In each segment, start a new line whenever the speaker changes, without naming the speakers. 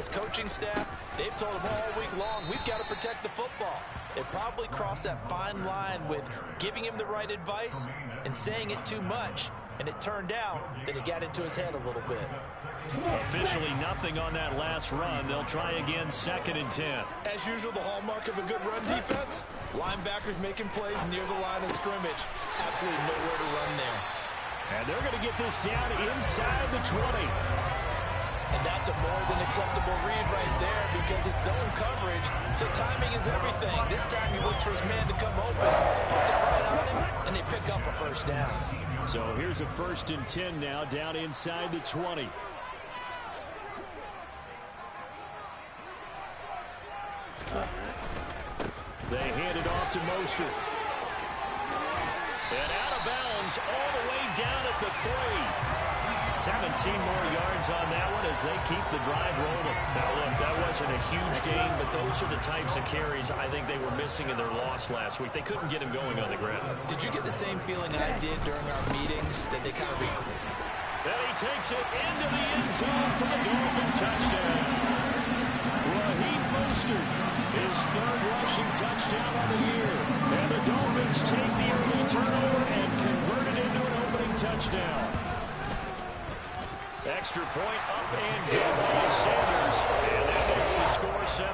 his coaching staff, they've told him all week long, we've got to protect the football. They probably crossed that fine line with giving him the right advice and saying it too much. And it turned out that it got into his head a little bit.
Officially nothing on that last run. They'll try again, 2nd and 10.
As usual, the hallmark of a good run defense, linebackers making plays near the line of scrimmage. Absolutely nowhere to run there.
And they're going to get this down inside the 20.
And that's a more than acceptable read right there because it's zone coverage, so timing is everything. This time he looks for his man to come open, puts it right on him, and they pick up a first down.
So here's a 1st and 10 now, down inside the 20. They hand it off to Mostert. And out of bounds all the way down at the 3. 17 more yards on that one as they keep the drive rolling. Now, look, that wasn't a huge game, but those are the types of carries I think they were missing in their loss last week. They couldn't get him going on the ground.
Did you get the same feeling I did during our meetings that they kind of
Then he takes it into the end zone for the Dolphin touchdown. Raheem Mostert, his 3rd rushing touchdown of the year. And the Dolphins take the early turnover and convert it into an opening touchdown. Extra point up and good by Sanders. And that makes the score 7-0.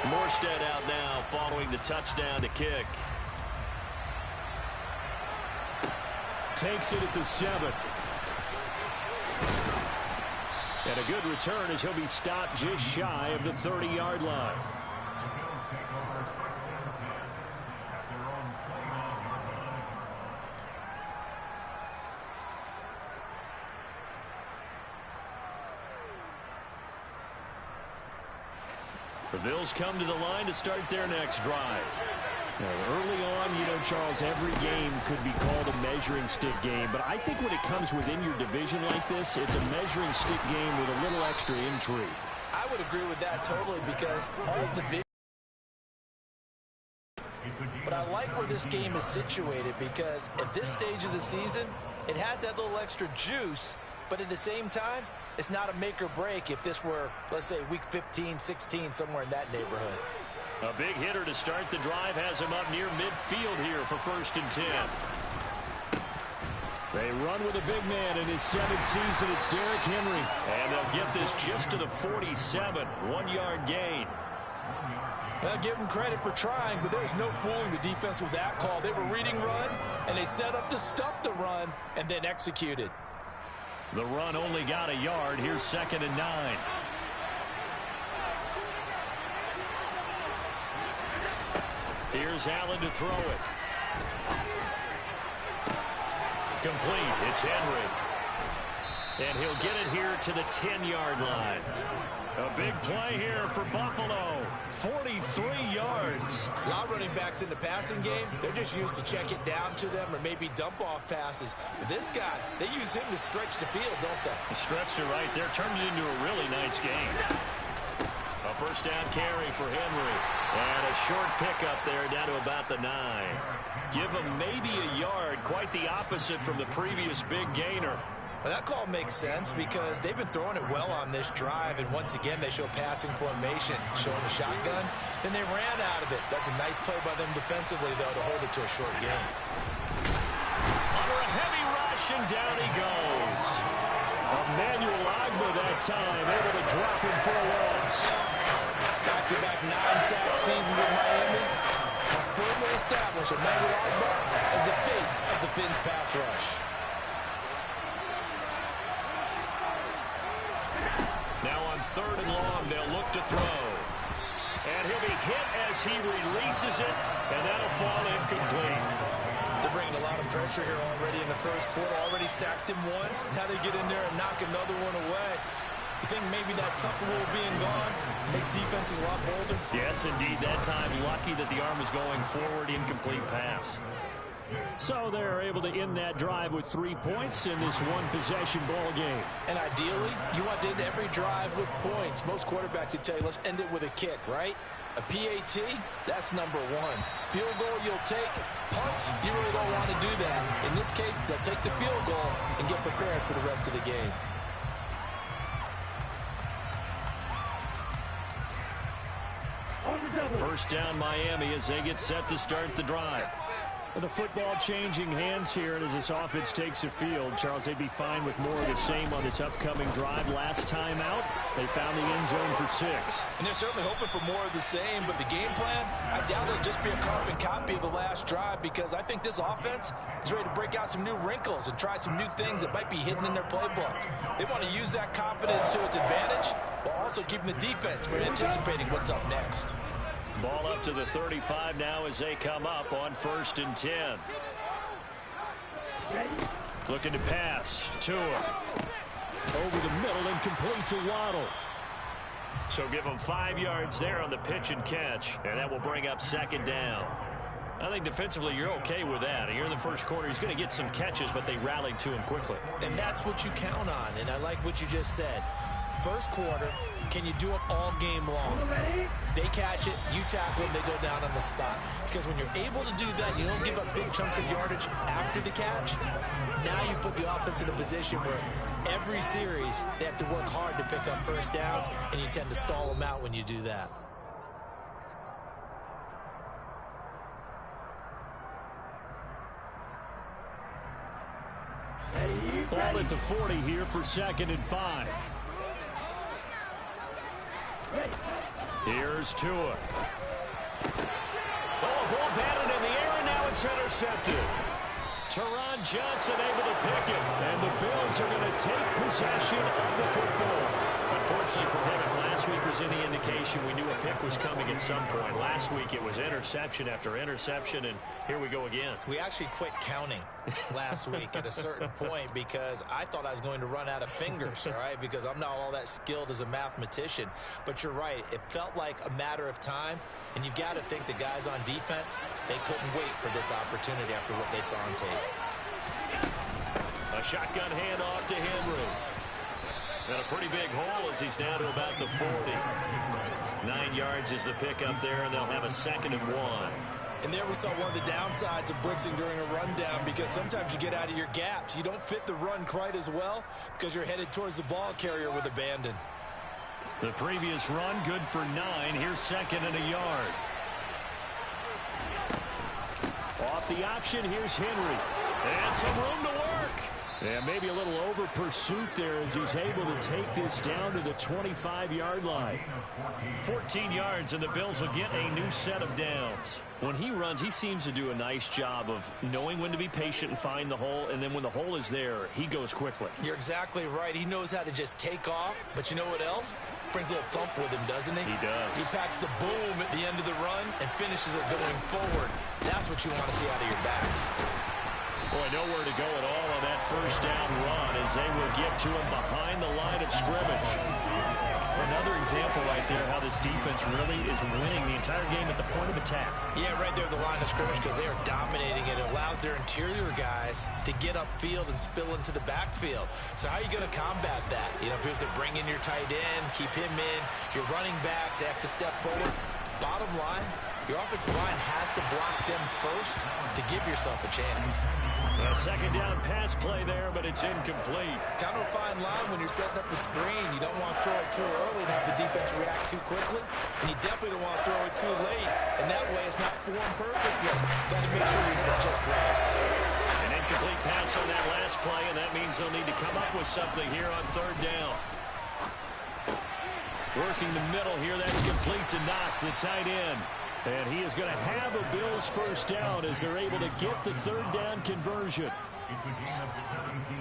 Morstead out now following the touchdown to kick. Takes it at the 7. And a good return as he'll be stopped just shy of the 30-yard line. The Bills come to the line to start their next drive. Now, early on, you know, Charles, every game could be called a measuring stick game. But I think when it comes within your division like this, it's a measuring stick game with a little extra intrigue.
I would agree with that totally because all division. But I like where this game is situated because at this stage of the season, it has that little extra juice. But at the same time, it's not a make or break if this were, let's say, week 15, 16, somewhere in that neighborhood.
A big hitter to start the drive has him up near midfield here for 1st and 10. They run with a big man in his 7th season. It's Derrick Henry. And they'll get this just to the 47. 1-yard gain.
Well, give them credit for trying, but there was no fooling the defense with that call. They were reading run, and they set up to stop the run and then executed.
The run only got a yard. Here's 2nd and 9. Here's Allen to throw it. Complete. It's Henry. And he'll get it here to the 10-yard line. A big play here for Buffalo. 43 yards.
A lot of running backs in the passing game, they're just used to check it down to them or maybe dump off passes. But this guy, they use him to stretch the field, don't they?
The stretcher right there turned it into a really nice game. A 1st down carry for Henry. And a short pickup there down to about the 9. Give him maybe a yard. Quite the opposite from the previous big gainer.
Well, that call makes sense because they've been throwing it well on this drive, and once again they show passing formation, showing the shotgun. Then they ran out of it. That's a nice play by them defensively, though, to hold it to a short game.
Under a heavy rush, and down he goes. Emmanuel Agba that time, able to drop him for a loss.
Back-to-back 9-sack seasons in Miami. Firmly established Emmanuel Agba as the face of the Fins pass rush.
Now on 3rd and long, they'll look to throw. And he'll be hit as he releases it, and that'll fall incomplete.
They're bringing a lot of pressure here already in the first quarter. Already sacked him once. Now they get in there and knock another one away. You think maybe that Tucker rule being gone makes defenses a lot bolder?
Yes, indeed. That time, lucky that the arm was going forward, incomplete pass. So they're able to end that drive with 3 points in this one-possession ball game.
And ideally, you want to end every drive with points. Most quarterbacks would tell you, let's end it with a kick, right? A PAT, that's number one. Field goal you'll take. Punts, you really don't want to do that. In this case, they'll take the field goal and get prepared for the rest of the game.
First down Miami as they get set to start the drive. With the football changing hands here, and as this offense takes the field, Charles, they'd be fine with more of the same on this upcoming drive. Last time out, they found the end zone for 6.
And they're certainly hoping for more of the same, but the game plan, I doubt it'll just be a carbon copy of the last drive, because I think this offense is ready to break out some new wrinkles and try some new things that might be hidden in their playbook. They want to use that confidence to its advantage, while also keeping the defense from anticipating what's up next.
Ball up to the 35 now as they come up on 1st and 10. Looking to pass. Tua. Over the middle and complete to Waddle. So give him 5 yards there on the pitch and catch. And that will bring up 2nd down. I think defensively you're okay with that. Here in the first quarter, he's going to get some catches, but they rallied to him quickly.
And that's what you count on, and I like what you just said. First quarter, can you do it all game long? They catch it, you tackle them, they go down on the spot. Because when you're able to do that, you don't give up big chunks of yardage after the catch. Now you put the offense in a position where every series they have to work hard to pick up first downs, and you tend to stall them out when you do that.
Ball at the 40 here for 2nd and 5. Here's Tua. Oh, ball batted in the air, and now it's intercepted. Teron Johnson able to pick it, and the Bills are going to take possession of the football. Unfortunately for him, if last week was any indication, we knew a pick was coming at some point. Last week it was interception after interception, and here we go again.
We actually quit counting last week at a certain point because I thought I was going to run out of fingers, all right, because I'm not all that skilled as a mathematician. But you're right. It felt like a matter of time, and you've got to think the guys on defense, they couldn't wait for this opportunity after what they saw on tape.
A shotgun handoff to Henry. And a pretty big hole as he's down to about the 40. 9 yards is the pickup there, and they'll have a 2nd and 1.
And there we saw one of the downsides of blitzing during a rundown, because sometimes you get out of your gaps. You don't fit the run quite as well because you're headed towards the ball carrier with abandon.
The previous run, good for 9. Here's 2nd and a yard. Off the option, here's Henry. And some room to work. And maybe a little over pursuit there as he's able to take this down to the 25-yard line. 14 yards, and the Bills will get a new set of downs. When he runs, he seems to do a nice job of knowing when to be patient and find the hole, and then when the hole is there, he goes quickly.
You're exactly right. He knows how to just take off, but you know what else? Brings a little thump with him, doesn't he?
He does.
He packs the boom at the end of the run and finishes it going forward. That's what you want to see out of your backs.
Boy, nowhere to go at all on that first down run as they will get to him behind the line of scrimmage. Another example right there how this defense really is winning the entire game at the point of attack. Yeah, right there at the line of scrimmage, because they are dominating it. It allows their interior guys to get upfield and spill into the backfield. So how are you going to combat that? You know, because they bring in your tight end, keep him in. Your running backs, they have to step forward. Bottom line, your offensive line has to block them first to give yourself a chance. A 2nd down pass play there, but it's incomplete.
Kind of a fine line when you're setting up a screen. You don't want to throw it too early and have the defense react too quickly. And you definitely don't want to throw it too late. And that way it's not form perfect yet. Got to make sure you hit it just right.
An incomplete pass on that last play, and that means they'll need to come up with something here on 3rd down. Working the middle here, that's complete to Knox, the tight end. And he is going to have a Bills first down as they're able to get the 3rd down conversion.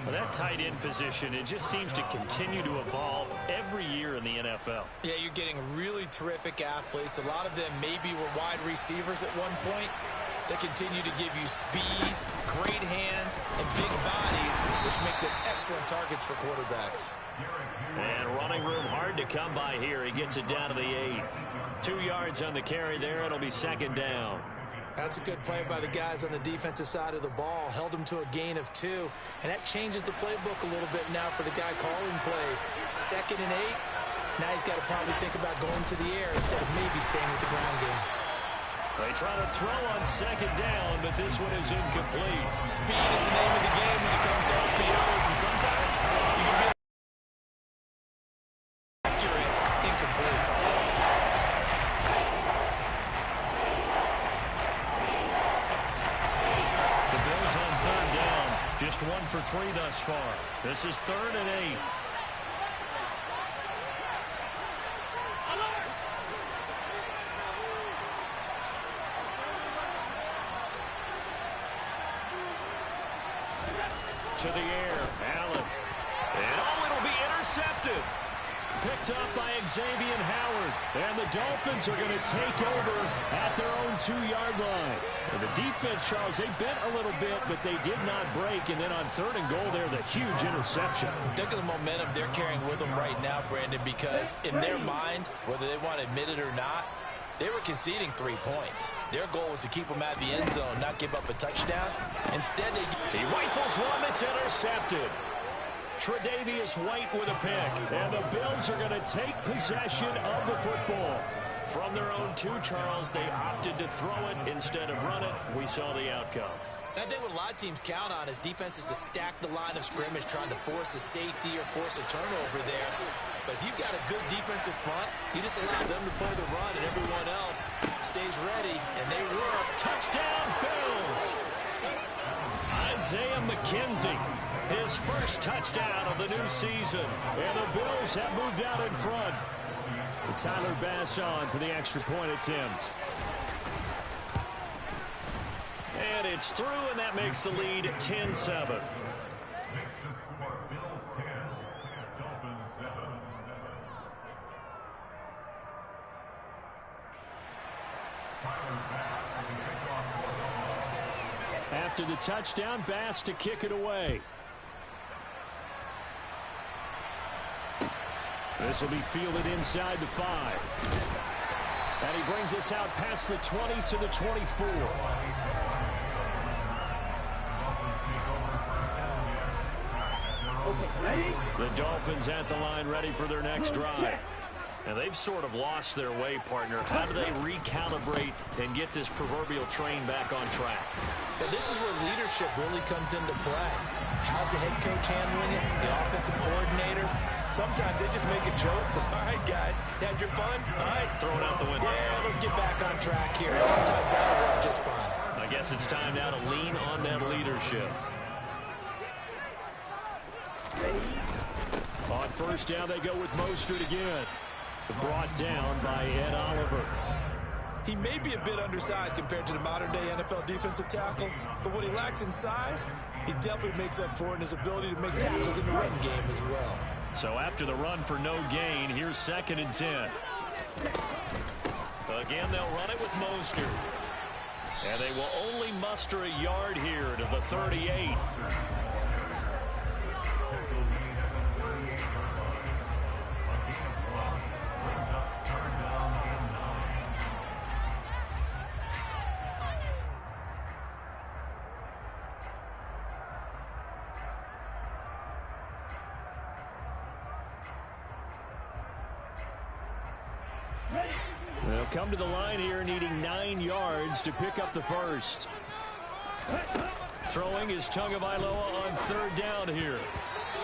Well, that tight end position, it just seems to continue to evolve every year in the NFL.
Yeah, you're getting really terrific athletes. A lot of them maybe were wide receivers at one point. They continue to give you speed, great hands, and big bodies, which make them excellent targets for quarterbacks.
And running room hard to come by here. He gets it down to the 8. 2 yards on the carry there. It'll be 2nd down.
That's a good play by the guys on the defensive side of the ball. Held them to a gain of 2. And that changes the playbook a little bit now for the guy calling plays. 2nd and 8. Now he's got to probably think about going to the air instead of maybe staying with the ground game.
They try to throw on second down, but this one is incomplete.
Speed is the name of the game when it comes to RPOs, and sometimes you can be accurate, incomplete.
The Bills on third down, just 1 for 3 thus far. This is 3rd and 8. To the air, Allen. And it'll be intercepted. Picked up by Xavier Howard. And the Dolphins are going to take over at their own 2-yard line. And the defense, Charles, they bent a little bit, but they did not break. And then on 3rd and goal there, the huge interception.
Think of the momentum they're carrying with them right now, Brandon, because in their mind, whether they want to admit it or not, they were conceding 3 points. Their goal was to keep them out of the end zone, not give up a touchdown. Instead,
he rifles one that's intercepted. Tre'Davious White with a pick. And the Bills are going to take possession of the football. From their own 2, Charles, they opted to throw it instead of run it. We saw the outcome.
I think what a lot of teams count on is defenses to stack the line of scrimmage, trying to force a safety or force a turnover there. But if you've got a good defensive front, you just allow them to play the run, and everyone else stays ready, and they work.
Touchdown, Bills! Isaiah McKenzie, his first touchdown of the new season. And the Bills have moved out in front. And Tyler Bass on for the extra point attempt. And it's through, and that makes the lead 10-7. After the touchdown, Bass to kick it away. This will be fielded inside the 5. And he brings us out past the 20 to the 24. The Dolphins at the line, ready for their next drive. And they've sort of lost their way, partner. How do they recalibrate and get this proverbial train back on track?
Well, this is where leadership really comes into play. How's the head coach handling it? The offensive coordinator? Sometimes they just make a joke. All right, guys, had your fun? All right.
Throw it out the window.
Yeah, let's get back on track here. And sometimes that'll work just fine.
I guess it's time now to lean on that leadership. On first down, they go with Mostert again. Brought down by Ed Oliver.
He may be a bit undersized compared to the modern-day NFL defensive tackle, but what he lacks in size, he definitely makes up for in his ability to make tackles in the run game as well.
So after the run for no gain, here's 2nd and 10. Again, they'll run it with Mostert. And they will only muster a yard here to the 38. They'll come to the line here needing 9 yards to pick up the first. Throwing is Tagovailoa on 3rd down here.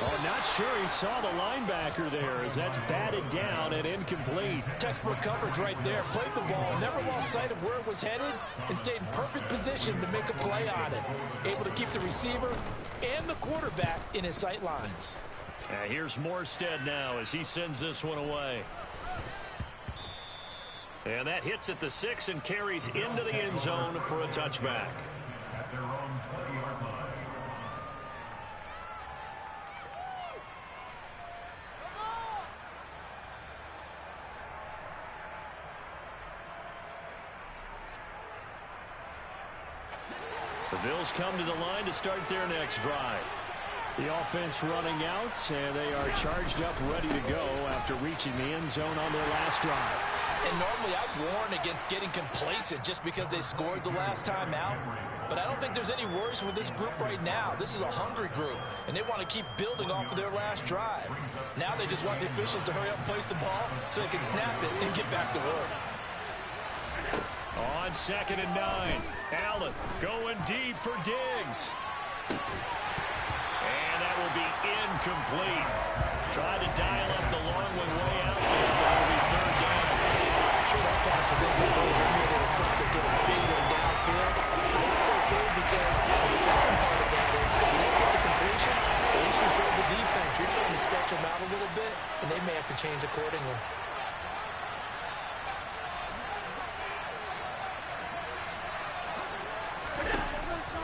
Oh, not sure he saw the linebacker there as that's batted down and incomplete.
Textbook coverage right there. Played the ball, never lost sight of where it was headed, and stayed in perfect position to make a play on it. Able to keep the receiver and the quarterback in his sight lines.
Here's Morstead now as he sends this one away. And that hits at the 6 and carries into the end zone for a touchback. The Bills come to the line to start their next drive. The offense running out, and they are charged up, ready to go after reaching the end zone on their last drive.
And normally I'd warn against getting complacent just because they scored the last time out. but I don't think there's any worries with this group right now. This is a hungry group, and they want to keep building off of their last drive. Now they just want the officials to hurry up and place the ball so they can snap it and get back to work.
On 2nd and 9, Allen going deep for Diggs. And that will be incomplete. Tried to dial up the long one way out there, but it'll be 3rd down.
Sure, that pass was incomplete. They made an attempt to get a big one downfield. But that's okay because the second part of that is if you don't get the completion, at least you told the defense you're trying to stretch them out a little bit, and they may have to change accordingly.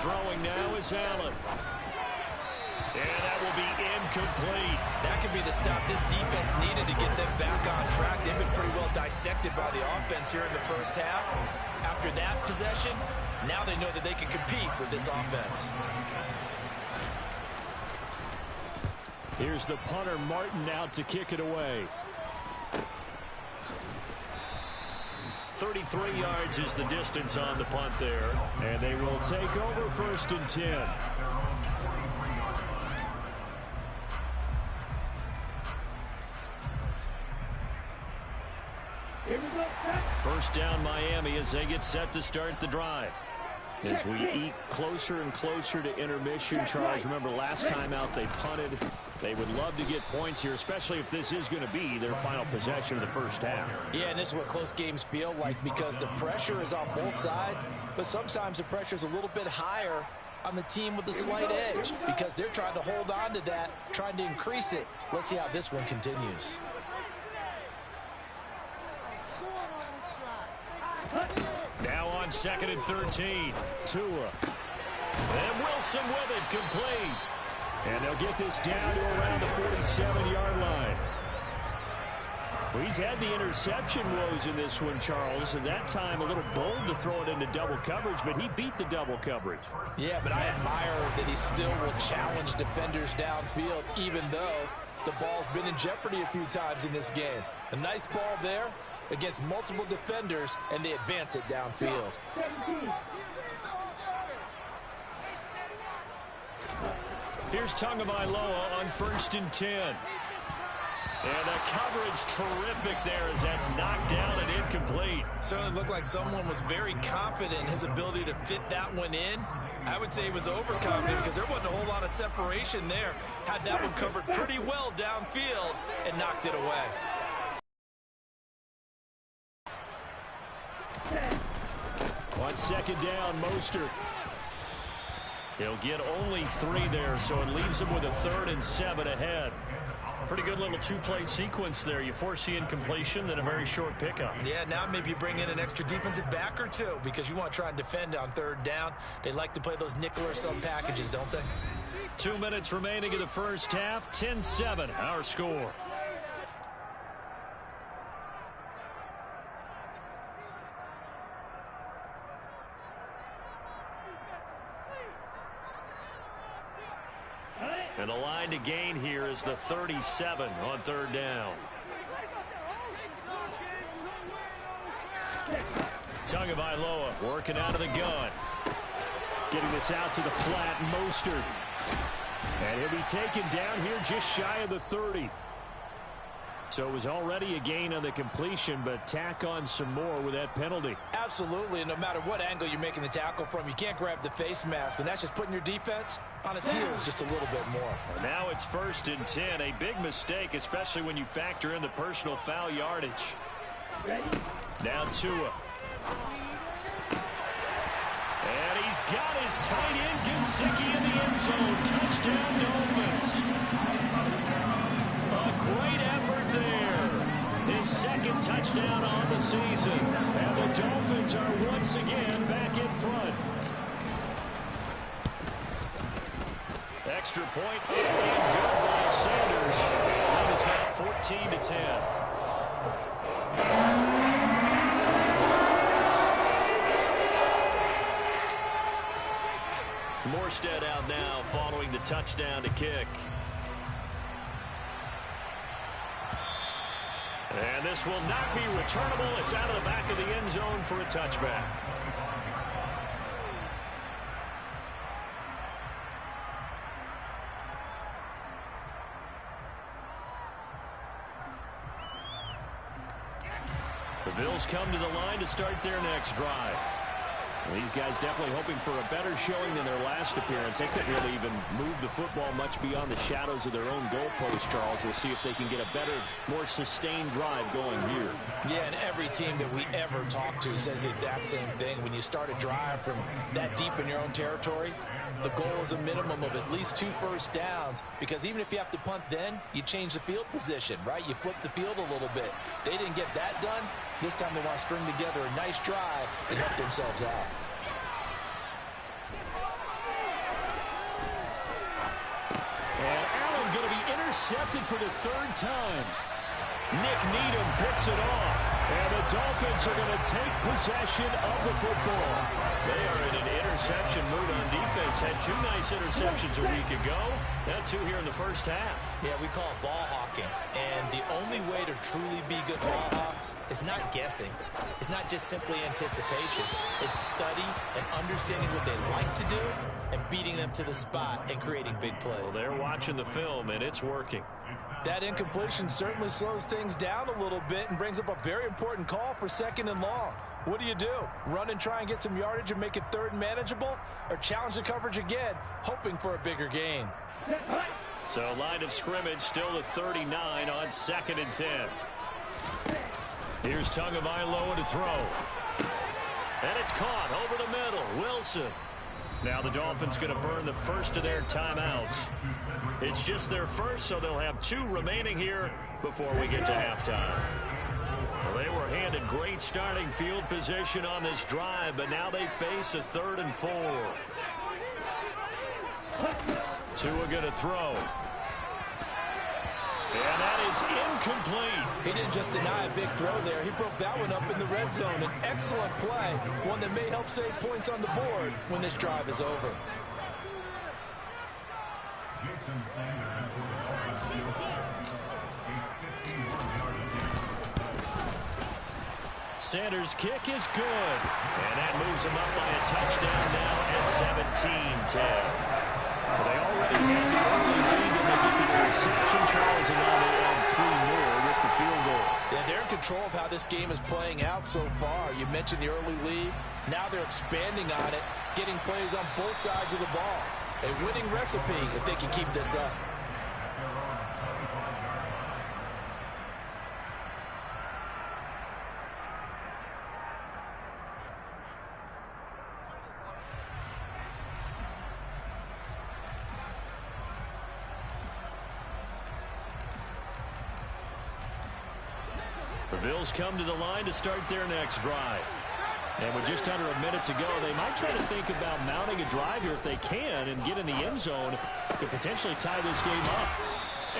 Throwing now is Allen. And that will be incomplete.
That could be the stop this defense needed to get them back on track. They've been pretty well dissected by the offense here in the first half. After that possession, now they know that they can compete with this offense.
Here's the punter, Martin, out to kick it away. 33 yards is the distance on the punt there. And they will take over 1st and 10. First down Miami as they get set to start the drive. As we eat closer and closer to intermission, Charles, remember last time out they punted. They would love to get points here, especially if this is going to be their final possession of the first half.
Yeah, and this is what close games feel like because the pressure is on both sides, but sometimes the pressure is a little bit higher on the team with the slight edge because they're trying to hold on to that, trying to increase it. Let's see how this one continues.
Now on 2nd and 13, Tua. And Wilson with it, complete. And they'll get this down to around the 47-yard line. Well, he's had the interception woes in this one, Charles, and that time a little bold to throw it into double coverage, but he beat the double coverage.
Yeah, but I admire that he still will challenge defenders downfield, even though the ball's been in jeopardy a few times in this game. A nice ball there against multiple defenders, and they advance it downfield.
Here's Tagovailoa on 1st and 10. And the coverage terrific there as that's knocked down and incomplete.
Certainly looked like someone was very confident in his ability to fit that one in. I would say he was overconfident because there wasn't a whole lot of separation there. Had that one covered pretty well downfield and knocked it away.
On 2nd down, Mostert. He'll get only 3 there, so it leaves him with a 3rd and 7 ahead. Pretty good little two-play sequence there. You force the incompletion, then a very short pickup.
Yeah, now maybe you bring in an extra defensive back or two because you want to try and defend on 3rd down. They like to play those nickel or sub packages, don't they?
2 minutes remaining in the first half. 10-7, our score. And the line to gain here is the 37 on 3rd down. Tagovailoa working out of the gun. Getting this out to the flat, Mostert. And he'll be taken down here just shy of the 30. So it was already a gain on the completion, but tack on some more with that penalty.
Absolutely, and no matter what angle you're making the tackle from, you can't grab the face mask, and that's just putting your defense on its heels just a little bit more.
And now it's 1st and 10, a big mistake, especially when you factor in the personal foul yardage. Now Tua. And he's got his tight end, Gesicki, in the end zone. Touchdown, Dolphins. A great effort there. His 2nd touchdown on the season. And the Dolphins are once again back in front. Extra point up and good by Sanders. That is now 14-10. Morstead out now following the touchdown to kick. And this will not be returnable. It's out of the back of the end zone for a touchback. The Bills come to the line to start their next drive. Well, these guys definitely hoping for a better showing than their last appearance. They couldn't really even move the football much beyond the shadows of their own goalpost, Charles. We'll see if they can get a better, more sustained drive going here.
Yeah, and every team that we ever talk to says the exact same thing. When you start a drive from that deep in your own territory, the goal is a minimum of at least 2 first downs, because even if you have to punt then, you change the field position, right? You flip the field a little bit. They didn't get that done. This time they want to string together a nice drive and help themselves out.
And Allen going to be intercepted for the 3rd time. Nick Needham picks it off. And the Dolphins are going to take possession of the football. They are in an interception mood on defense. Had 2 nice interceptions a week ago. Now 2 here in the first half.
Yeah, we call it ball hawking. And the only way to truly be good ball hawks is not guessing. It's not just simply anticipation. It's study and understanding what they like to do and beating them to the spot and creating big plays.
Well, they're watching the film, and it's working.
That incompletion certainly slows things down a little bit and brings up a very important call for 2nd and long. What do you do? Run and try and get some yardage and make it 3rd and manageable? Or challenge the coverage again, hoping for a bigger gain?
So line of scrimmage still at 39 on 2nd and 10. Here's Tagovailoa to throw. And it's caught over the middle. Wilson. Now the Dolphins going to burn the first of their timeouts. It's just their first, so they'll have 2 remaining here before we get to halftime. Well, they were handed great starting field position on this drive, but now they face a 3rd and 4. Tua going to throw. And that is incomplete.
He didn't just deny a big throw there. He broke that one up in the red zone. An excellent play, one that may help save points on the board when this drive is over.
Sanders' kick is good. And that moves him up by a touchdown now at 17-10. Well, they already had the early lead, and they get the interception, Charles, and now they add 3 more with the field goal.
Yeah, they're in control of how this game is playing out so far. You mentioned the early lead. Now they're expanding on it, getting plays on both sides of the ball. A winning recipe if they can keep this up.
The Bills come to the line to start their next drive. And with just under a minute to go, they might try to think about mounting a drive here if they can and get in the end zone to potentially tie this game up.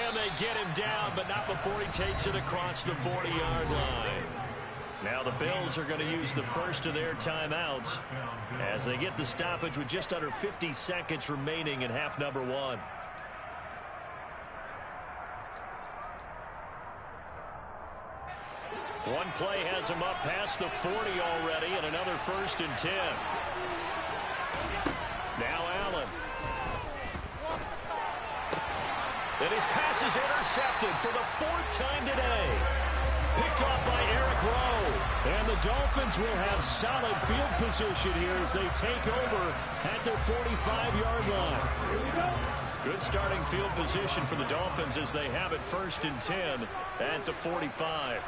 And they get him down, but not before he takes it across the 40-yard line. Now the Bills are going to use the first of their timeouts as they get the stoppage with just under 50 seconds remaining in half number 1. One play has him up past the 40 already, and another 1st and 10. Now Allen. And his pass is intercepted for the 4th time today. Picked off by Eric Rowe. And the Dolphins will have solid field position here as they take over at their 45-yard line. Good starting field position for the Dolphins as they have it 1st and 10 at the 45.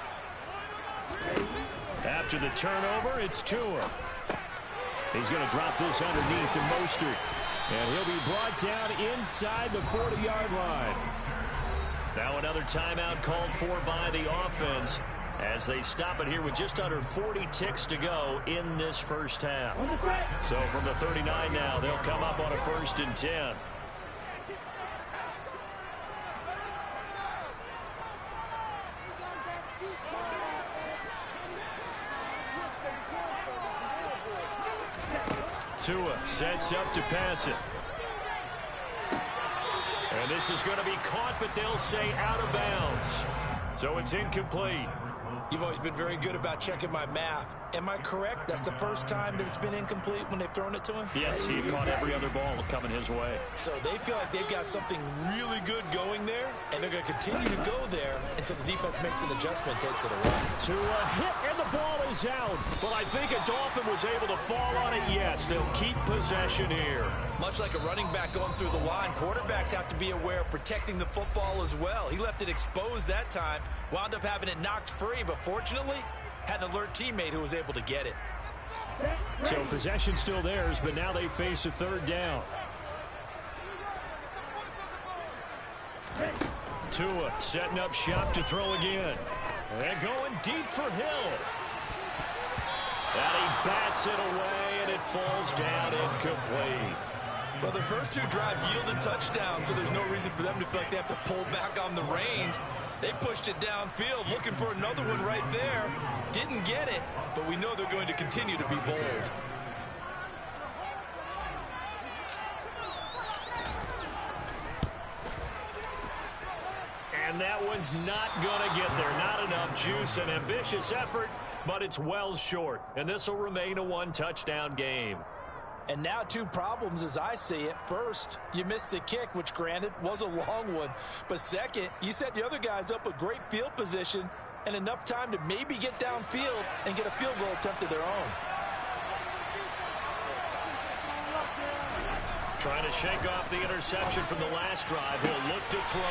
After the turnover, it's Tua. He's going to drop this underneath to Mostert. And he'll be brought down inside the 40-yard line. Now another timeout called for by the offense as they stop it here with just under 40 ticks to go in this first half. So from the 39 now, they'll come up on a 1st and 10. Tua sets up to pass it. And this is going to be caught, but they'll say out of bounds. So it's incomplete.
You've always been very good about checking my math. Am I correct? That's the first time that it's been incomplete when they've thrown it to him?
Yes, he caught every other ball coming his way.
So they feel like they've got something really good going there, and they're going to continue to go there until the defense makes an adjustment, takes it away.
To a hit, and the ball is out. But I think a Dolphin was able to fall on it. Yes, they'll keep possession here.
Much like a running back going through the line, quarterbacks have to be aware of protecting the football as well. He left it exposed that time, wound up having it knocked free, but fortunately, had an alert teammate who was able to get it.
So possession still theirs, but now they face a third down. Tua setting up shop to throw again. And going deep for Hill. And he bats it away, and it falls down incomplete.
Well, the first two drives yielded touchdowns, so there's no reason for them to feel like they have to pull back on the reins. They pushed it downfield, looking for another one right there. Didn't get it, but we know they're going to continue to be bold.
And that one's not going to get there. Not enough juice. An ambitious effort, but it's well short. And this will remain a one-touchdown game.
And now two problems as I see it. First, you missed the kick, which granted was a long one. But second, you set the other guys up with great field position and enough time to maybe get downfield and get a field goal attempt of their own.
Trying to shake off the interception from the last drive. He'll look to throw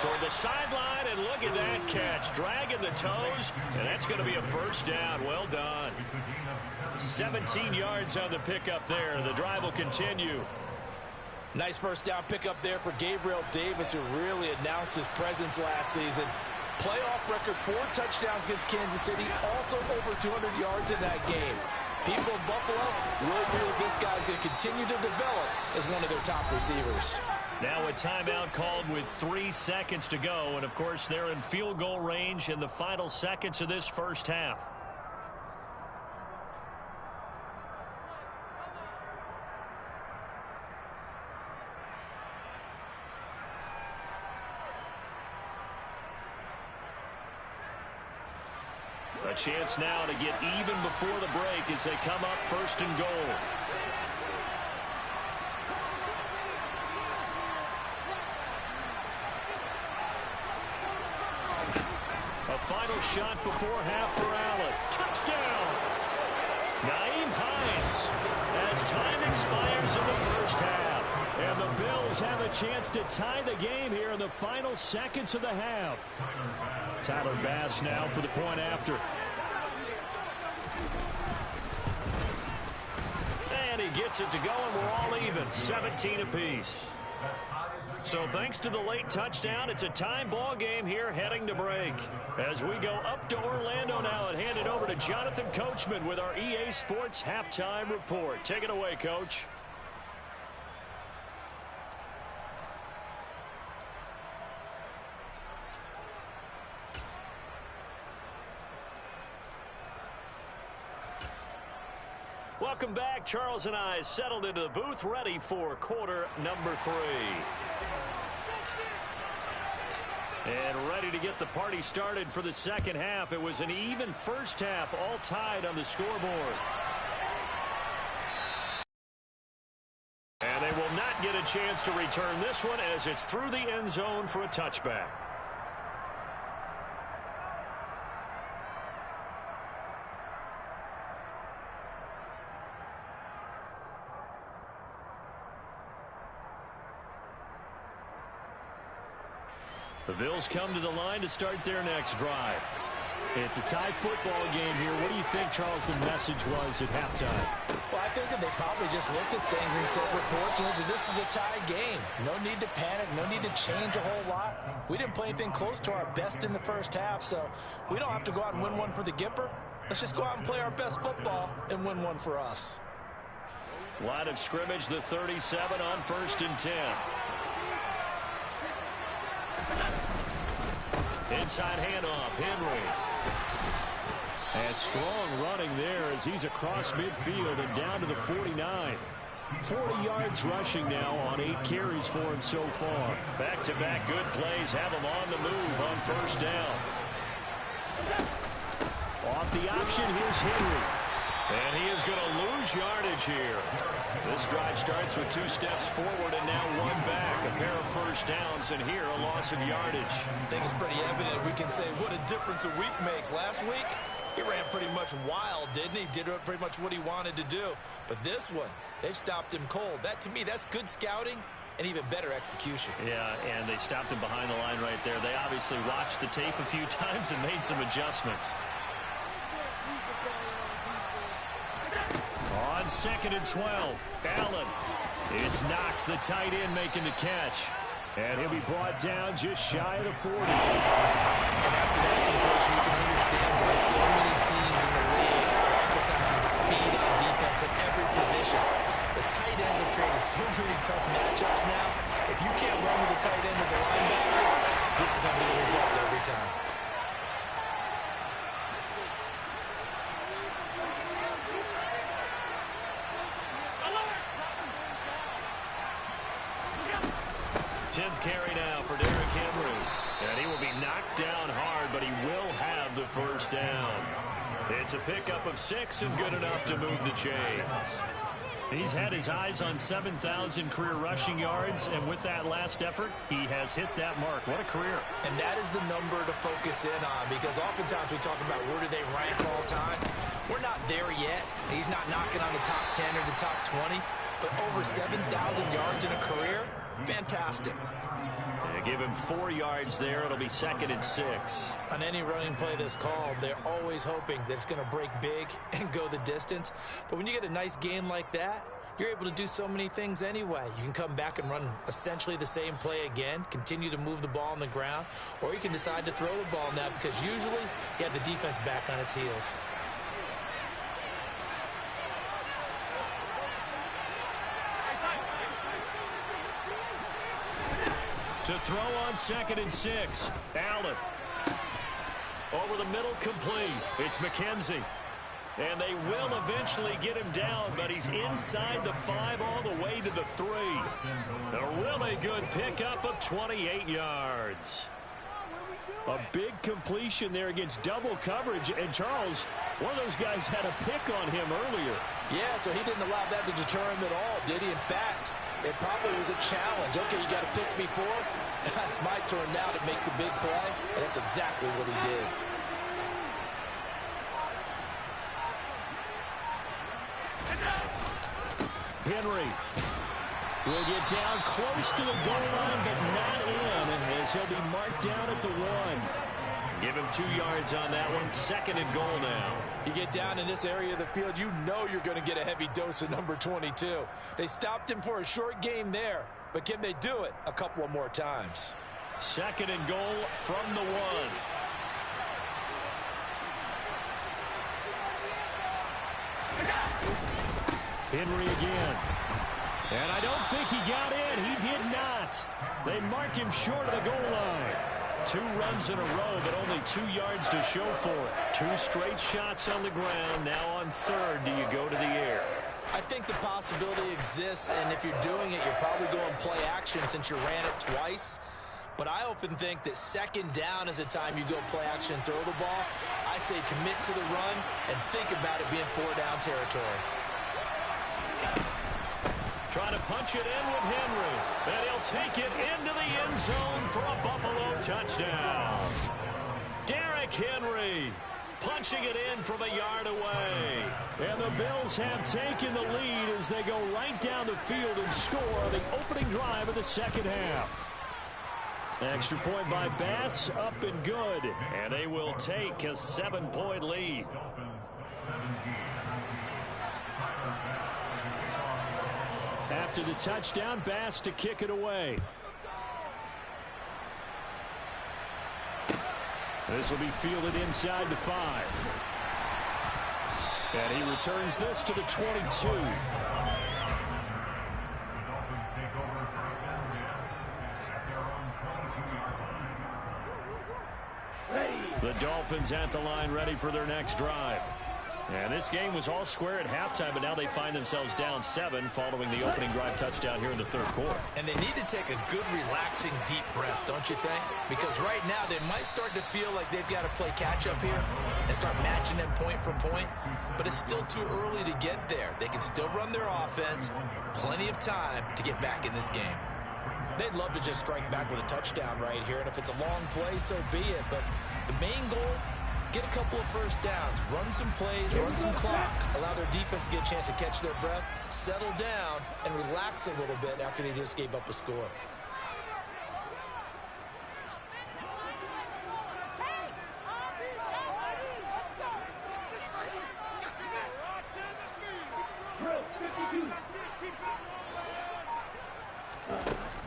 toward the sideline, and look at that catch. Dragging the toes, and that's going to be a first down. Well done. 17 yards on the pickup there. The drive will continue.
Nice first down pickup there for Gabriel Davis, who really announced his presence last season. Playoff record, 4 touchdowns against Kansas City, also over 200 yards in that game. People in Buffalo really feel this guy's going to continue to develop as one of their top receivers.
Now a timeout called with 3 seconds to go, and of course they're in field goal range in the final seconds of this first half. A chance now to get even before the break as they come up first and goal. A final shot before half for Allen. Touchdown! Nyheim Hines as time expires in the first half. And the Bills have a chance to tie the game here in the final seconds of the half. Tyler Bass now for the point after. And he gets it to go, and we're all even, 17 apiece. So thanks to the late touchdown, it's a time ball game here heading to break. As we go up to Orlando now and hand it over to Jonathan Coachman with our EA Sports Halftime Report. Take it away, Coach. Welcome back. Charles and I settled into the booth, ready for quarter number 3. And ready to get the party started for the second half. It was an even first half, all tied on the scoreboard. And they will not get a chance to return this one as it's through the end zone for a touchback. The Bills come to the line to start their next drive. It's a tie football game here. What do you think, Charles, the message was at halftime?
Well, I think that they probably just looked at things and said, we're fortunate that this is a tie game. No need to panic. No need to change a whole lot. We didn't play anything close to our best in the first half, so we don't have to go out and win one for the Gipper. Let's just go out and play our best football and win one for us.
Line of scrimmage, the 37 on 1st and 10. Inside handoff, Henry. And strong running there as he's across midfield and down to the 49. 40 yards rushing now on 8 carries for him so far. Back-to-back good plays have him on the move on first down. Off the option, here's Henry. And he is going to lose yardage here. This drive starts with 2 steps forward and now 1 back. A pair of first downs, and here a loss of yardage.
I think it's pretty evident. We can say what a difference a week makes. Last week, he ran pretty much wild, didn't he? Did pretty much what he wanted to do. But this one, they've stopped him cold. That, to me, that's good scouting and even better execution.
Yeah, and they stopped him behind the line right there. They obviously watched the tape a few times and made some adjustments. On 2nd and 12, Allen. It's Knox, the tight end, making the catch. And he'll be brought down just shy of the 40.
And after that completion, you can understand why so many teams in the league are emphasizing speed on defense at every position. The tight ends have created so many tough matchups now. If you can't run with the tight end as a linebacker, this is going to be the result every time.
Carry now for Derrick Henry. And he will be knocked down hard, but he will have the first down. It's a pickup of 6 and good enough to move the chains. He's had his eyes on 7,000 career rushing yards, and with that last effort, he has hit that mark. What a career.
And that is the number to focus in on, because oftentimes we talk about where do they rank all time. We're not there yet. He's not knocking on the top 10 or the top 20, but over 7,000 yards in a career, fantastic.
Give him 4 yards there. It'll be 2nd and 6.
On any running play that's called, they're always hoping that it's going to break big and go the distance. But when you get a nice game like that, you're able to do so many things anyway. You can come back and run essentially the same play again, continue to move the ball on the ground, or you can decide to throw the ball now because usually you have the defense back on its heels.
To throw on 2nd and 6. Allen. Over the middle, complete. It's McKenzie. And they will eventually get him down, but he's inside the 5 all the way to the 3. A really good pickup of 28 yards. A big completion there against double coverage. And Charles, one of those guys had a pick on him earlier.
Yeah, so he didn't allow that to deter him at all, did he? In fact, it probably was a challenge. Okay, you got to pick me for it. It's my turn now to make the big play, and that's exactly what he did.
Henry will get down close to the goal line, but not in, as he'll be marked down at the 1. Give him 2 yards on that one. 2nd and goal now.
You get down in this area of the field, you know you're going to get a heavy dose of number 22. They stopped him for a short game there, but can they do it a couple of more times?
2nd and goal from the 1. Henry again. And I don't think he got in. He did not. They mark him short of the goal line. 2 runs in a row, but only 2 yards to show for it. 2 straight shots on the ground. Now on 3rd, do you go to the air?
I think the possibility exists, and if you're doing it, you're probably going play action since you ran it twice. But I often think that 2nd down is a time you go play action and throw the ball. I say commit to the run and think about it being 4-down territory.
Trying to punch it in with Henry. And he'll take it into the end zone for a Buffalo touchdown. Derrick Henry punching it in from a yard away. And the Bills have taken the lead as they go right down the field and score the opening drive of the 2nd half. Extra point by Bass, up and good. And they will take a 7-point lead. After the touchdown, Bass to kick it away. This will be fielded inside the 5. And he returns this to the 22. The Dolphins at the line, ready for their next drive. And this game was all square at halftime, but now they find themselves down 7 following the opening drive touchdown here in the third quarter.
And they need to take a good, relaxing, deep breath, don't you think? Because right now they might start to feel like they've got to play catch-up here and start matching them point for point. But it's still too early to get there. They can still run their offense. Plenty of time to get back in this game. They'd love to just strike back with a touchdown right here. And if it's a long play, so be it. But the main goal, get a couple of first downs, run some plays, run some clock, allow their defense to get a chance to catch their breath, settle down, and relax a little bit after they just gave up a score.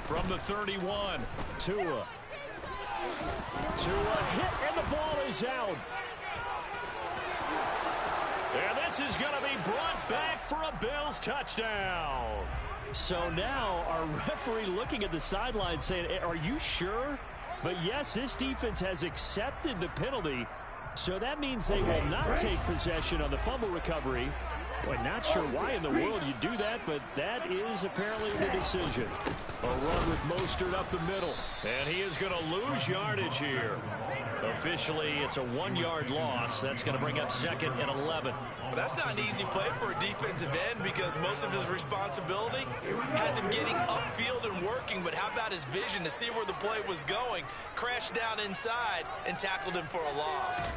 From the 31, Tua. Tua hit, and the ball is out. And this is going to be brought back for a Bills touchdown. So now our referee looking at the sideline saying, are you sure? But yes, this defense has accepted the penalty. So that means they will not take possession on the fumble recovery. Well, not sure why in the world you do that, but that is apparently the decision. A run with Mostert up the middle. And he is going to lose yardage here. Officially, it's a 1-yard loss. That's going to bring up 2nd and 11.
Well, that's not an easy play for a defensive end because most of his responsibility has him getting upfield and working. But how about his vision to see where the play was going, crashed down inside, and tackled him for a loss.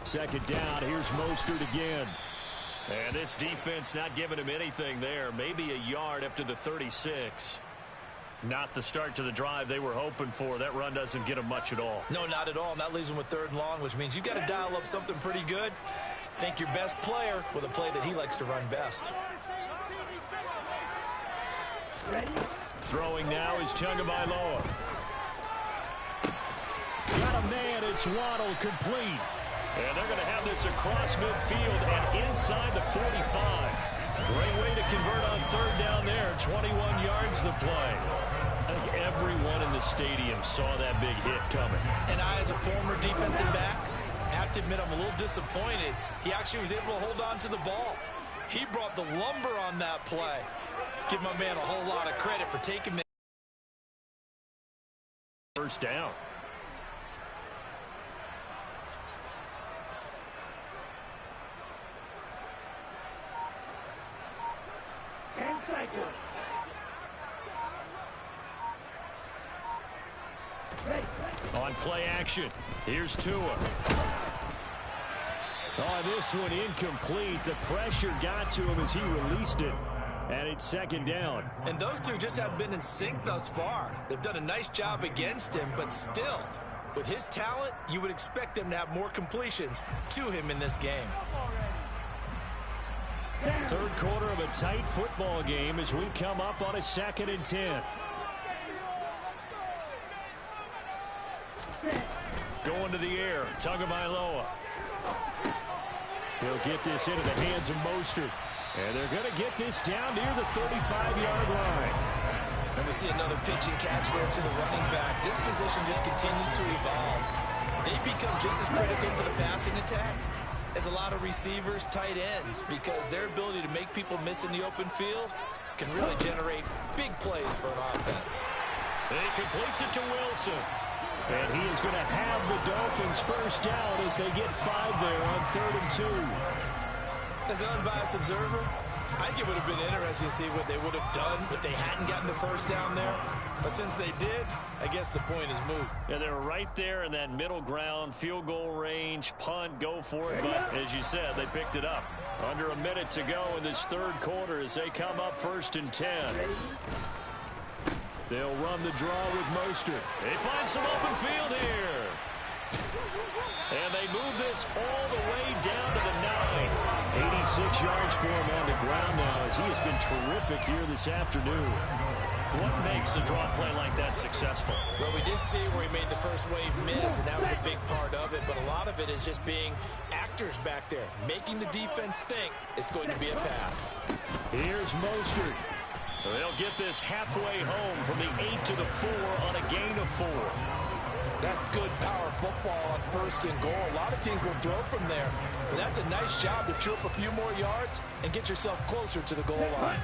2nd down. Here's Mostert again. And this defense not giving him anything there. Maybe a yard up to the 36. Not the start to the drive they were hoping for. That run doesn't get him much at all.
No, not at all. And that leaves him with 3rd and long, which means you got to dial up something pretty good. Think your best player with a play that he likes to run best.
Throwing now is Tagovailoa. Got a man. It's Waddle, complete. And they're going to have this across midfield and inside the 45. Great way to convert on 3rd down there. 21 yards the play. I think everyone in the stadium saw that big hit coming.
And I, as a former defensive back, have to admit I'm a little disappointed. He actually was able to hold on to the ball. He brought the lumber on that play. Give my man a whole lot of credit for taking that.
1st down. On play action, here's Tua. Oh, this one incomplete. The pressure got to him as he released it. And it's 2nd down.
And those two just haven't been in sync thus far. They've done a nice job against him, but still, with his talent, you would expect them to have more completions to him in this game.
3rd quarter of a tight football game as we come up on a 2nd and 10. Going to the air, Tagovailoa. He'll get this into the hands of Mostert. And they're going to get this down near the 35-yard line.
And we see another pitch and catch there to the running back. This position just continues to evolve. They become just as critical to the passing attack as a lot of receivers, tight ends, because their ability to make people miss in the open field can really generate big plays for an offense.
He completes it to Wilson. And he is going to have the Dolphins 1st down as they get 5 there on 3rd and 2.
As an unbiased observer, I think it would have been interesting to see what they would have done if they hadn't gotten the 1st down there. But since they did, I guess the point is moot.
Yeah, they were right there in that middle ground, field goal range, punt, go for it. But as you said, they picked it up. Under a minute to go in this 3rd quarter as they come up 1st and 10. They'll run the draw with Mostert. They find some open field here. And they move this all the way down to the 9. 86 yards for him on the ground now as he has been terrific here this afternoon. What makes a draw play like that successful?
Well, we did see where he made the first wave miss, and that was a big part of it. But a lot of it is just being actors back there, making the defense think it's going to be a pass.
Here's Mostert. They'll get this halfway home from the 8 to the 4 on a gain of 4.
That's good power football on 1st and goal. A lot of teams will throw from there. But that's a nice job to chew up a few more yards and get yourself closer to the goal line.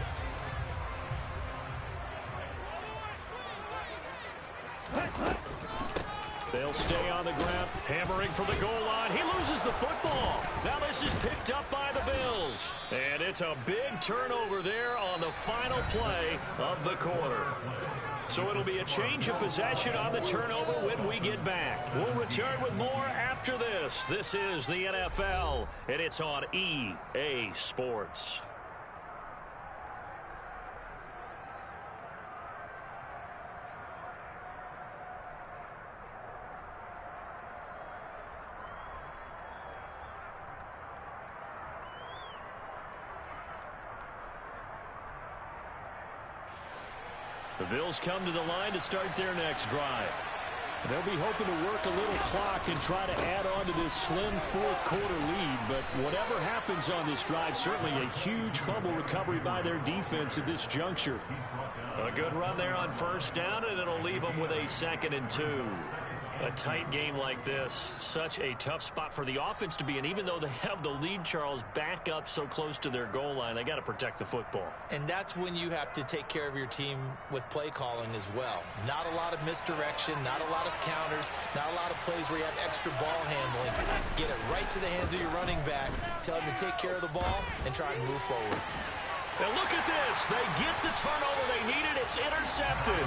They'll stay on the ground, hammering for the goal line. He loses the football. Now this is picked up by the Bills. And it's a big turnover there on the final play of the quarter. So it'll be a change of possession on the turnover when we get back. We'll return with more after this. This is the NFL, and it's on EA Sports. The Bills come to the line to start their next drive.
They'll be hoping to work a little clock and try to add on to this slim fourth quarter lead. But whatever happens on this drive, certainly a huge fumble recovery by their defense at this juncture.
A good run there on 1st down, and it'll leave them with a 2nd and 2. A tight game like this, such a tough spot for the offense to be in. Even though they have the lead, Charles, back up so close to their goal line, they got to protect the football.
And that's when you have to take care of your team with play calling as well. Not a lot of misdirection, not a lot of counters, not a lot of plays where you have extra ball handling. Get it right to the hands of your running back, tell him to take care of the ball, and try and move forward.
Now look at this. They get the turnover they needed. It's intercepted.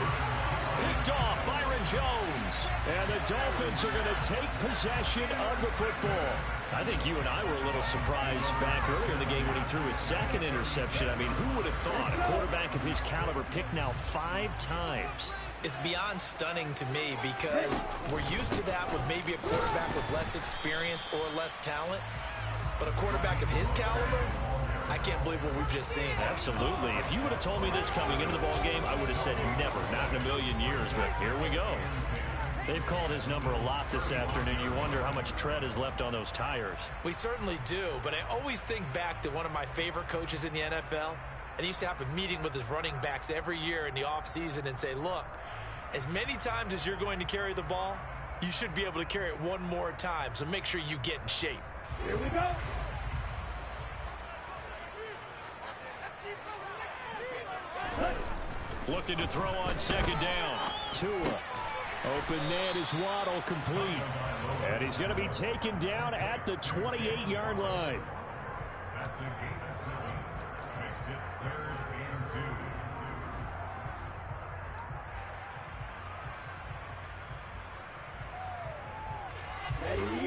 Picked off Byron Jones.
And the Dolphins are going to take possession of the football.
I think you and I were a little surprised back earlier in the game when he threw his 2nd interception. I mean, who would have thought a quarterback of his caliber picked now 5 times?
It's beyond stunning to me because we're used to that with maybe a quarterback with less experience or less talent. But a quarterback of his caliber, I can't believe what we've just seen.
Absolutely. If you would have told me this coming into the ballgame, I would have said never, not in a million years. But here we go. They've called his number a lot this afternoon. You wonder how much tread is left on those tires.
We certainly do, but I always think back to one of my favorite coaches in the NFL. And he used to have a meeting with his running backs every year in the offseason and say, look, as many times as you're going to carry the ball, you should be able to carry it one more time. So make sure you get in shape.
Here we go.
Looking to throw on 2nd down.
Tua. Open man is Waddle, complete. And he's going to be taken down at the 28-yard line.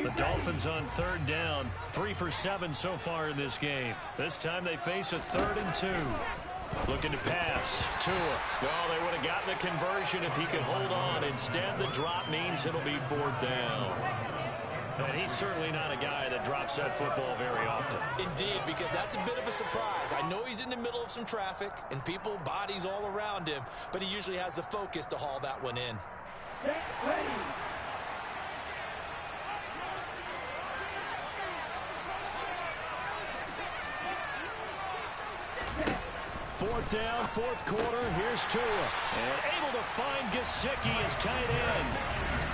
The Dolphins on 3rd down. 3 for 7 so far in this game. This time they face a 3rd and 2. Looking to pass. Tua. Well, they would have gotten the conversion if he could hold on. Instead, the drop means it'll be 4th down. And he's certainly not a guy that drops that football very often.
Indeed, because that's a bit of a surprise. I know he's in the middle of some traffic and people, bodies all around him, but he usually has the focus to haul that one in.
Get ready.
4th down, 4th quarter. Here's Tua.
And able to find Gesicki as tight end.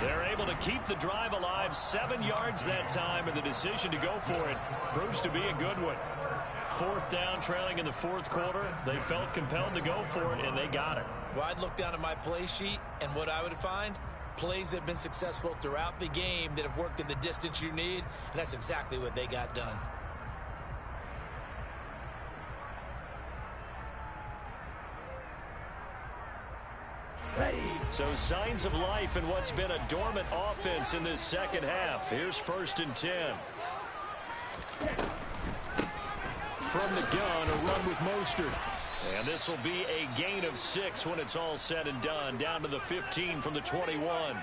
They're able to keep the drive alive. 7 yards that time, and the decision to go for it proves to be a good one. 4th down, trailing in the 4th quarter. They felt compelled to go for it, and they got it.
Well, I'd look down at my play sheet, and what I would find, plays that have been successful throughout the game that have worked in the distance you need, and that's exactly what they got done.
So signs of life in what's been a dormant offense in this 2nd half. Here's 1st and 10.
From the gun, a run with Mostert.
And this will be a gain of 6 when it's all said and done. Down to the 15 from the 21.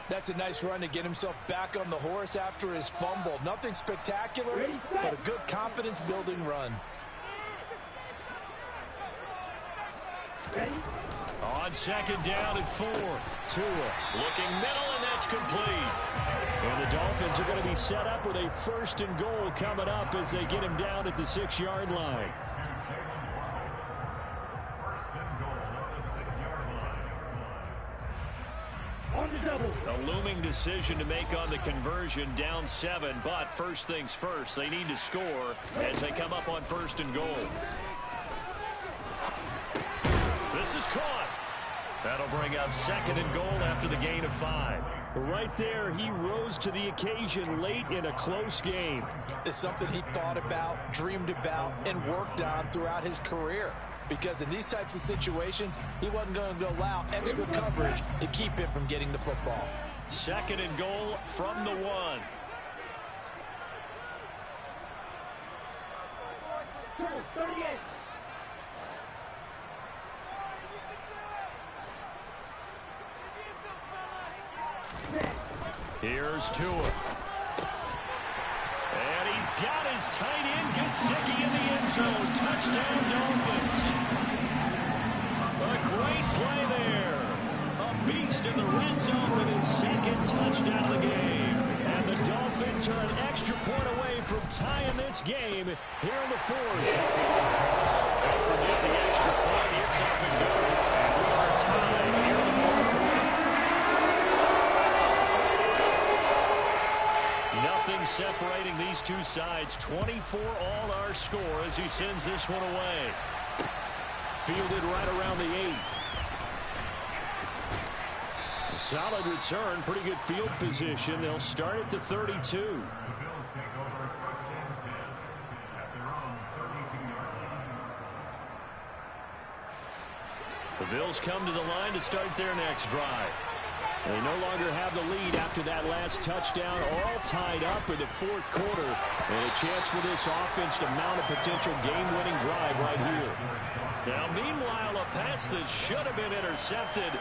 That's a nice run to get himself back on the horse after his fumble. Nothing spectacular, but a good confidence-building run.
On 2nd down and 4.
Tua
looking middle, and that's complete.
And the Dolphins are going to be set up with a 1st and goal coming up as they get him down at the 6-yard line.
on the double.
A looming decision to make on the conversion, down 7, but first things first, they need to score as they come up on 1st and goal. This is caught. That'll bring up 2nd and goal after the gain of 5.
Right there, he rose to the occasion late in a close game.
It's something he thought about, dreamed about, and worked on throughout his career. Because in these types of situations, he wasn't going to allow extra coverage to keep him from getting the football.
2nd and goal from the 1.
Goal 38.
Here's Tua. And he's got his tight end, Gesicki, in the end zone. Touchdown, Dolphins. A great play there. A beast in the red zone with his 2nd touchdown of the game. And the Dolphins are an extra point away from tying this game here in the 4th. Don't forget the extra point. It's up and good. And we are tied here in the 4th quarter. Nothing separating these two sides. 24 all our score as he sends this one away.
Fielded right around the 8. A solid return, pretty good field position. They'll start at the 32.
The Bills come to the line to start their next drive.
They no longer have the lead after that last touchdown, all tied up in the 4th quarter. And a chance for this offense to mount a potential game-winning drive right here.
Now, meanwhile, a pass that should have been intercepted,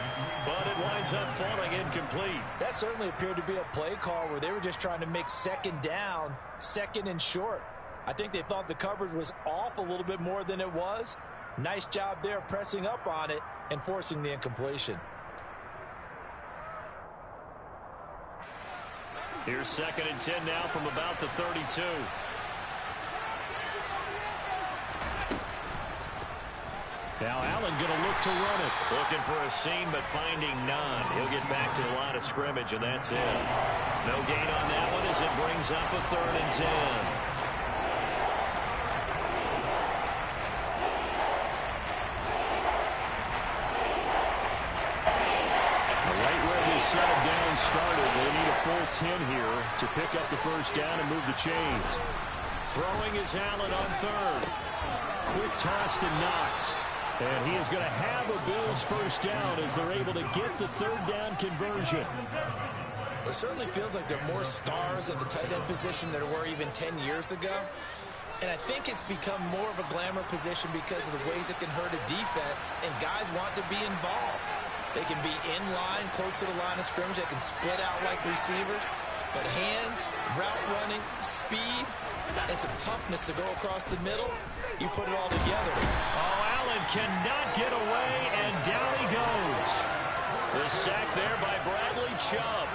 but it winds up falling incomplete.
That certainly appeared to be a play call where they were just trying to make 2nd down, 2nd and short. I think they thought the coverage was off a little bit more than it was. Nice job there pressing up on it and forcing the incompletion.
Here's 2nd and 10 now from about the 32.
Now Allen going to look to run it.
Looking for a seam, but finding none. He'll get back to the line of scrimmage, and that's it. No gain on that one as it brings up a 3rd and 10.
Set of down started. They need a full 10 here to pick up the first down and move the chains.
Throwing is Allen on 3rd.
Quick toss to Knox. And he is going to have a Bills first down as they're able to get the 3rd down conversion.
It certainly feels like there are more stars at the tight end position than there were even 10 years ago. And I think it's become more of a glamour position because of the ways it can hurt a defense, and guys want to be involved. They can be in line, close to the line of scrimmage. They can split out like receivers. But hands, route running, speed, and some toughness to go across the middle, you put it all together.
Oh, Allen cannot get away, and down he goes. The sack there by Bradley Chubb.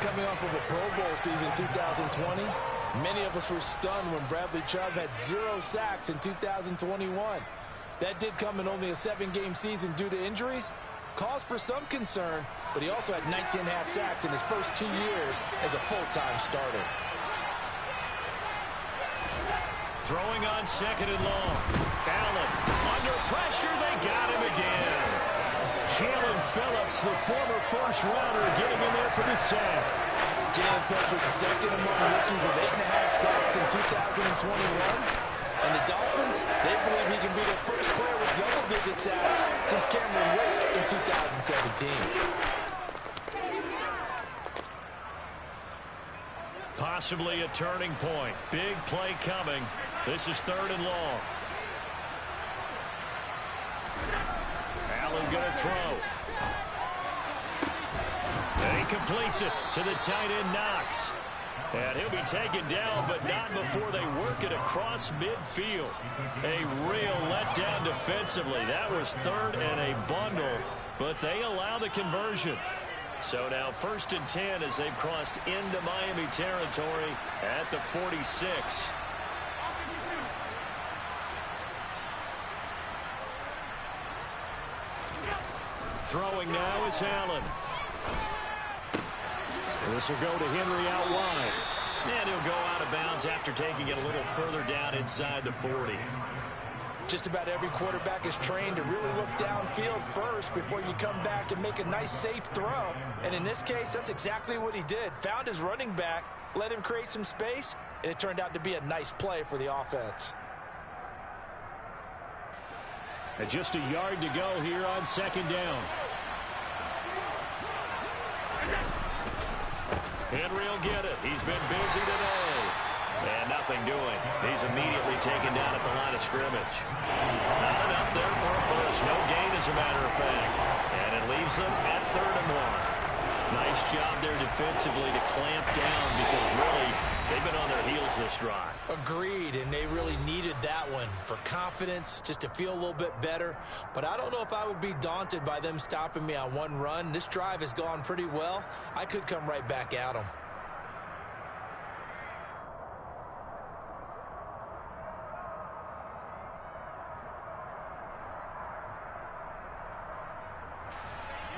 Coming off of a Pro Bowl season 2020, many of us were stunned when Bradley Chubb had 0 sacks in 2021. That did come in only a 7-game season due to injuries. Cause for some concern, but he also had 19.5 sacks in his first 2 years as a full-time starter.
Throwing on 2nd and long. Allen under pressure. They got him again.
Jalen Phillips, the former first-rounder, getting in there for the sack.
Jalen Phillips was 2nd among rookies with 8.5 sacks in 2021. And the Dolphins, they believe he can be the first player with double-digit sacks since Cameron Wake in 2017.
Possibly a turning point. Big play coming. This is 3rd and long. Allen going to throw. And he completes it to the tight end, Knox. And he'll be taken down, but not before they work it across midfield. A real letdown defensively. That was 3rd and a bundle, but they allow the conversion. So now 1st and 10 as they've crossed into Miami territory at the 46. Throwing now is Allen. This will go to Henry out wide. And he'll go out of bounds after taking it a little further down inside the 40.
Just about every quarterback is trained to really look downfield first before you come back and make a nice, safe throw. And in this case, that's exactly what he did. Found his running back, let him create some space, and it turned out to be a nice play for the offense.
And just a yard to go here on second down. Henry will get it. He's been busy today. And nothing doing. He's immediately taken down at the line of scrimmage. Not enough there for a first. No gain, as a matter of fact. And it leaves them at 3rd and 1. Nice job there defensively to clamp down because really they've been on their heels this drive.
Agreed, and they really needed that one for confidence, just to feel a little bit better. But I don't know if I would be daunted by them stopping me on one run. This drive has gone pretty well. I could come right back at them.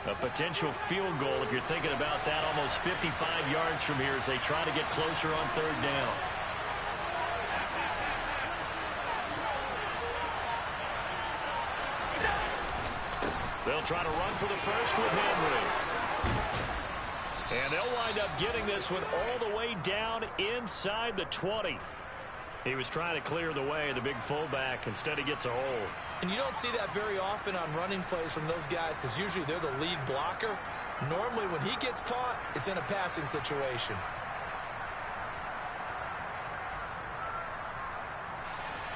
A potential field goal, if you're thinking about that, almost 55 yards from here as they try to get closer on 3rd down. They'll try to run for the first with Henry. And they'll wind up getting this one all the way down inside the 20. He was trying to clear the way, the big fullback. Instead, he gets a hold.
And you don't see that very often on running plays from those guys because usually they're the lead blocker. Normally, when he gets caught, it's in a passing situation.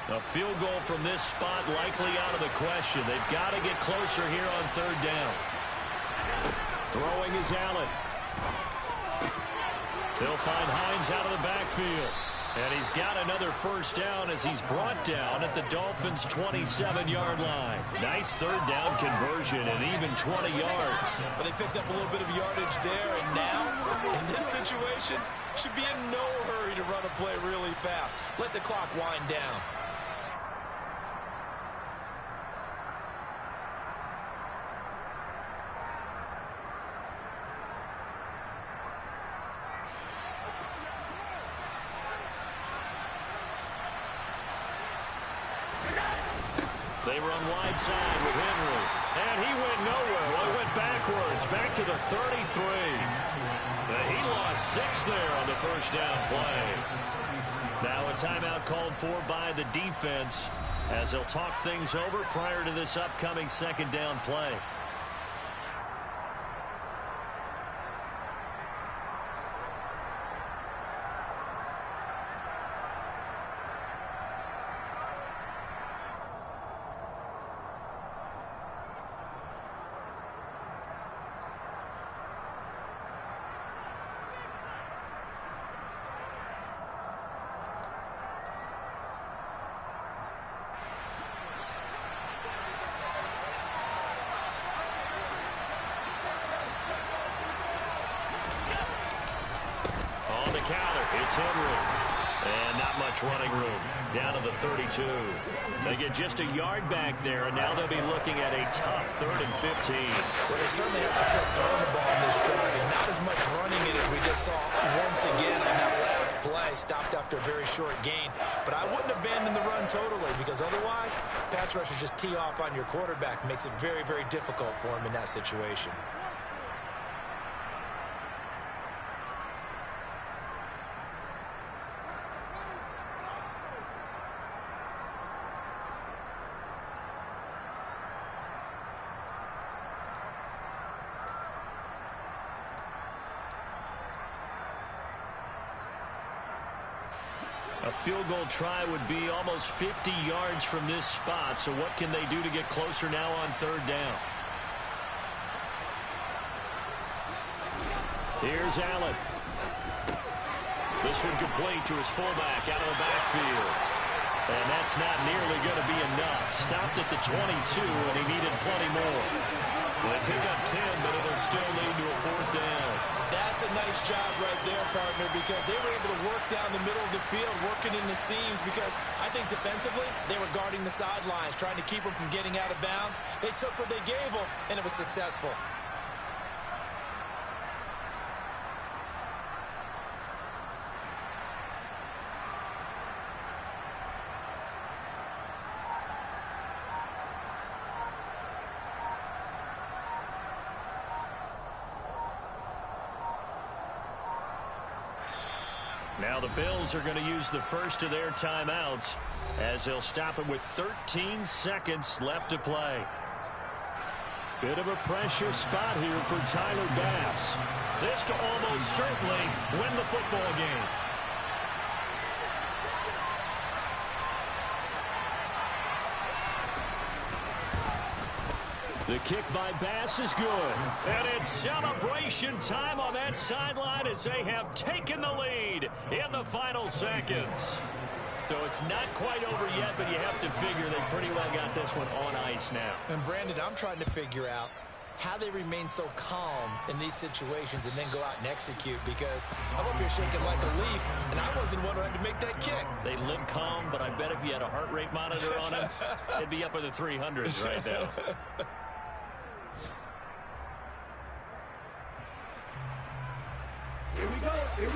A field goal from this spot likely out of the question. They've got to get closer here on 3rd down. Throwing is Allen. They'll find Hines out of the backfield. And he's got another first down as he's brought down at the Dolphins' 27-yard line. Nice 3rd down conversion and even 20 yards.
But they picked up a little bit of yardage there, and now, in this situation, should be in no hurry to run a play really fast. Let the clock wind down.
They run wide side with Henry. And he went nowhere. Well, he went backwards, back to the 33. He lost 6 there on the first down play. Now a timeout called for by the defense as they'll talk things over prior to this upcoming second down play. It's Henry. And not much running room. Down to the 32. They get just a yard back there, and now they'll be looking at a tough 3rd and 15.
Well, they certainly had success throwing the ball in this drive, and not as much running it as we just saw once again on that last play. Stopped after a very short gain. But I wouldn't abandon the run totally, because otherwise, pass rushers just tee off on your quarterback. Makes it very, very difficult for him in that situation.
A field goal try would be almost 50 yards from this spot. So what can they do to get closer now on 3rd down? Here's Allen. This one complete to his fullback out of the backfield. And that's not nearly going to be enough. Stopped at the 22, and he needed plenty more. They pick up 10, but it'll still lead to a 4th down.
That's a nice job right there, partner, because they were able to work down the middle of the field, working in the seams, because I think defensively they were guarding the sidelines, trying to keep them from getting out of bounds. They took what they gave them, and it was successful.
Now the Bills are going to use the first of their timeouts as they'll stop it with 13 seconds left to play. Bit of a pressure spot here for Tyler Bass. This to almost certainly win the football game. The kick by Bass is good. And it's celebration time on that sideline as they have taken the lead in the final seconds. So it's not quite over yet, but you have to figure they pretty well got this one on ice now.
And Brandon, I'm trying to figure out how they remain so calm in these situations and then go out and execute, because I'm up here shaking like a leaf, and I wasn't one who had to make that kick.
They look calm, but I bet if you had a heart rate monitor on them, it'd be up in the 300s right now.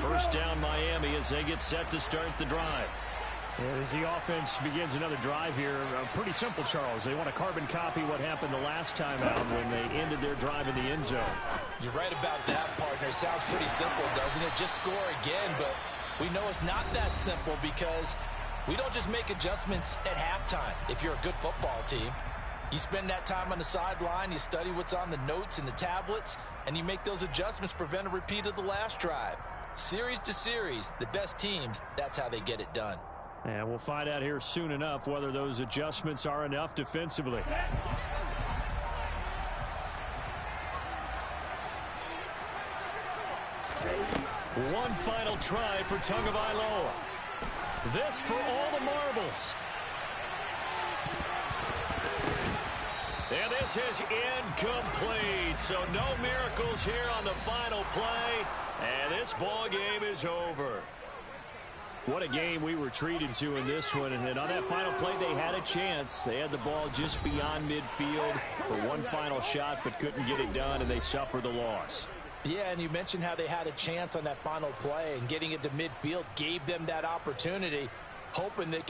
First down Miami as they get set to start the drive.
As the offense begins another drive here, pretty simple, Charles. They want to carbon copy what happened the last time out when they ended their drive in the end zone.
You're right about that, partner. Sounds pretty simple, doesn't it? Just score again, but we know it's not that simple because we don't just make adjustments at halftime. If you're a good football team, you spend that time on the sideline, you study what's on the notes and the tablets, and you make those adjustments to prevent a repeat of the last drive. Series to series, the best teams, that's how they get it done.
And we'll find out here soon enough whether those adjustments are enough defensively.
One final try for Tagovailoa. This for all the marbles. And this is incomplete. So no miracles here on the final play. And this ball game is over.
What a game we were treated to in this one. And on that final play, they had a chance. They had the ball just beyond midfield for one final shot, but couldn't get it done, and they suffered the loss.
Yeah, and you mentioned how they had a chance on that final play, and getting it to midfield gave them that opportunity, hoping they